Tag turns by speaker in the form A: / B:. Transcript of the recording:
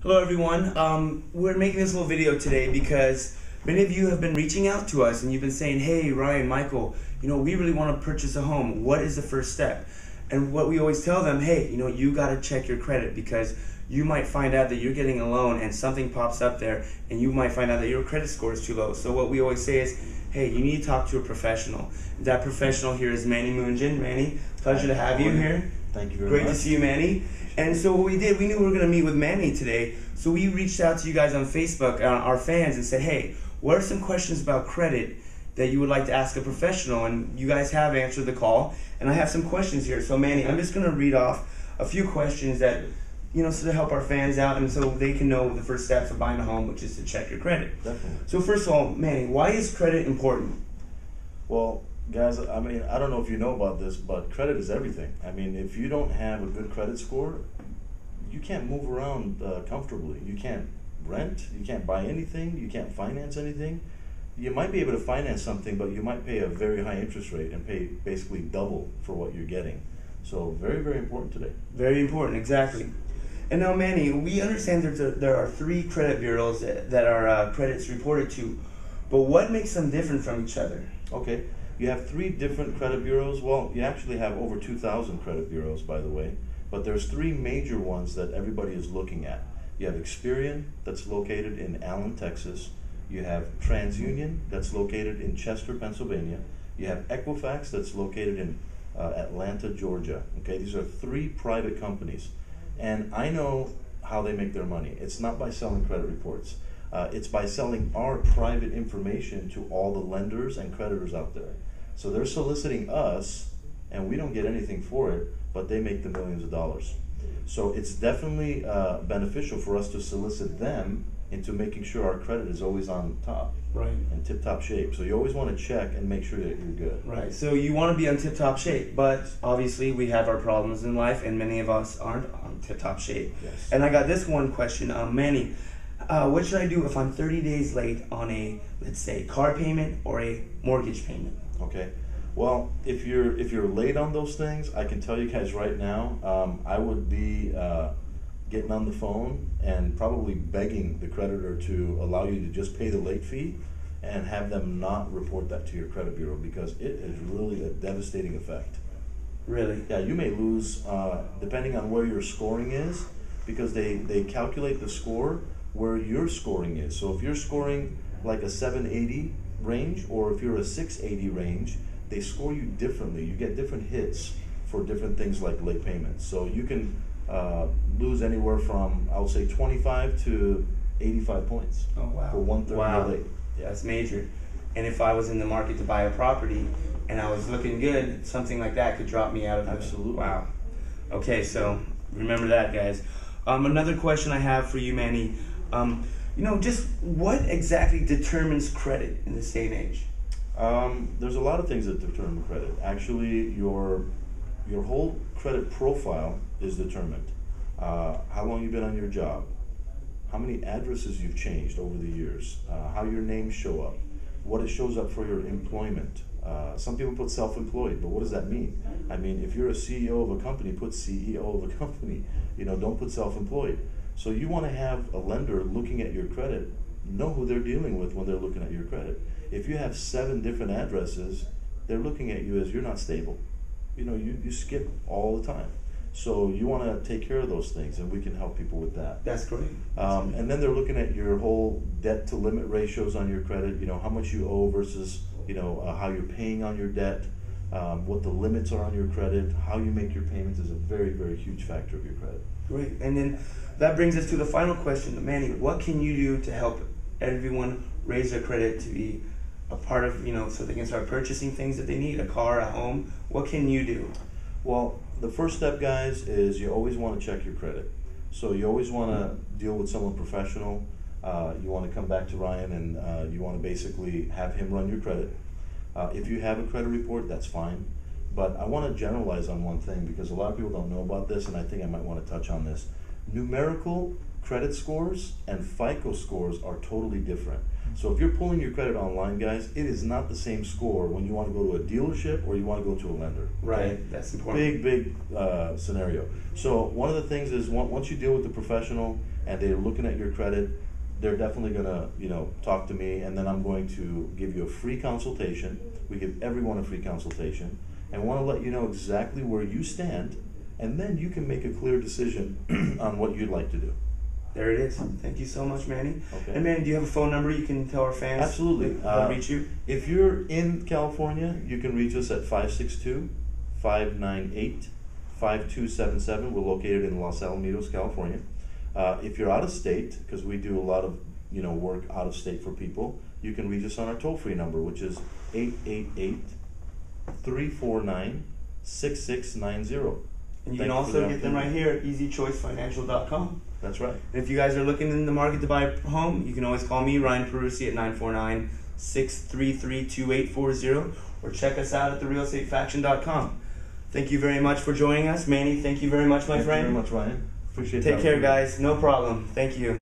A: Hello everyone. We're making this little video today because many of you have been reaching out to us and you've been saying, hey Ryan, Michael, we really want to purchase a home. What is the first step? And what we always tell them, hey, you got to check your credit, because you might find out that you're getting a loan and something pops up there and you might find out that your credit score is too low. So what we always say is, hey, you need to talk to a professional. That professional here is Manny Munjin. Manny, pleasure to have you here.
B: Thank you very much.
A: Great to see you, Manny. And so what we did, we knew we were going to meet with Manny today, so we reached out to you guys on Facebook, our fans, and said, hey, what are some questions about credit that you would like to ask a professional? And you guys have answered the call, and I have some questions here. So Manny, I'm just going to read off a few questions that, so to help our fans out and so they can know the first steps of buying a home, which is to check your credit.
B: Definitely.
A: So first of all, Manny, why is credit important?
B: Well, guys, I don't know if you know about this, but credit is everything. If you don't have a good credit score, you can't move around comfortably. You can't rent, you can't buy anything, you can't finance anything. You might be able to finance something, but you might pay a very high interest rate and pay basically double for what you're getting. So very, very important today.
A: Very important, exactly. And now, Manny, we understand there are 3 credit bureaus that our credits reported to, but what makes them different from each other?
B: Okay, you have 3 different credit bureaus. Well, you actually have over 2,000 credit bureaus, by the way, but there's 3 major ones that everybody is looking at. You have Experian, that's located in Allen, Texas. You have TransUnion, that's located in Chester, Pennsylvania. You have Equifax, that's located in Atlanta, Georgia. Okay, these are 3 private companies. And I know how they make their money. It's not by selling credit reports. It's by selling our private information to all the lenders and creditors out there. So they're soliciting us, and we don't get anything for it, but they make the millions of dollars. So it's definitely beneficial for us to solicit them into making sure our credit is always on top,
A: right,
B: in tip-top shape. So you always want to check and make sure that you're good.
A: Right. So you want to be on tip-top shape, but obviously we have our problems in life, and many of us aren't on tip-top shape.
B: Yes.
A: And I got this one question, Manny. What should I do if I'm 30 days late on a, let's say, car payment or a mortgage payment?
B: Okay. Well, if you're late on those things, I can tell you guys right now, I would be getting on the phone and probably begging the creditor to allow you to just pay the late fee and have them not report that to your credit bureau, because it is really a devastating effect.
A: Really?
B: Yeah, you may lose, depending on where your scoring is, because they calculate the score where your scoring is. So if you're scoring like a 780 range, or if you're a 680 range, they score you differently. You get different hits for different things like late payments. So you can lose anywhere from, I would say, 25 to 85 points.
A: Oh, wow.
B: For 1/3
A: wow.
B: late.
A: Yeah, that's major. And if I was in the market to buy a property and I was looking good, something like that could drop me out of
B: Absolutely.
A: Wow. Okay, so remember that, guys. Another question I have for you, Manny. Just what exactly determines credit in this day and age?
B: There's a lot of things that determine credit. Actually, your whole credit profile is determined. How long you've been on your job, how many addresses you've changed over the years, how your names show up, what it shows up for your employment. Some people put self-employed, but what does that mean? If you're a CEO of a company, put CEO of a company. Don't put self-employed. So you want to have a lender looking at your credit, know who they're dealing with when they're looking at your credit. If you have 7 different addresses, they're looking at you as you're not stable. You skip all the time. So you want to take care of those things, and we can help people with that.
A: That's great.
B: And then they're looking at your whole debt to limit ratios on your credit, how much you owe versus, how you're paying on your debt, what the limits are on your credit, how you make your payments is a very, very huge factor of your credit.
A: Great. And then that brings us to the final question. Manny, what can you do to help everyone raise their credit to be a part of, so they can start purchasing things that they need, a car, a home? What can you do?
B: Well, the first step, guys, is you always want to check your credit. So you always want to deal with someone professional. You want to come back to Ryan, and you want to basically have him run your credit. If you have a credit report, that's fine. But I want to generalize on one thing, because a lot of people don't know about this, and I think I might want to touch on this. Numerical credit scores and FICO scores are totally different. So if you're pulling your credit online, guys, it is not the same score when you want to go to a dealership or you want to go to a lender.
A: Right, that's important.
B: Big scenario. So one of the things is once you deal with the professional and they're looking at your credit, they're definitely gonna talk to me, and then I'm going to give you a free consultation. We give everyone a free consultation, and want to let you know exactly where you stand, and then you can make a clear decision on what you'd like to do.
A: There it is. Thank you so much, Manny.
B: Okay.
A: And Manny, do you have a phone number you can tell our fans?
B: Absolutely.
A: How to reach you?
B: If you're in California, you can reach us at 562-598-5277. We're located in Los Alamitos, California. If you're out of state, because we do a lot of work out of state for people, you can reach us on our toll-free number, which is 888-349-6690.
A: And you can also get them right here at easychoicefinancial.com.
B: That's right.
A: And if you guys are looking in the market to buy a home, you can always call me, Ryan Perusi, at 949-633-2840, or check us out at therealestatefaction.com. Thank you very much for joining us. Manny, thank you very much, my friend.
B: Thank you very much, Ryan. Appreciate it.
A: Take care, guys. No problem. Thank you.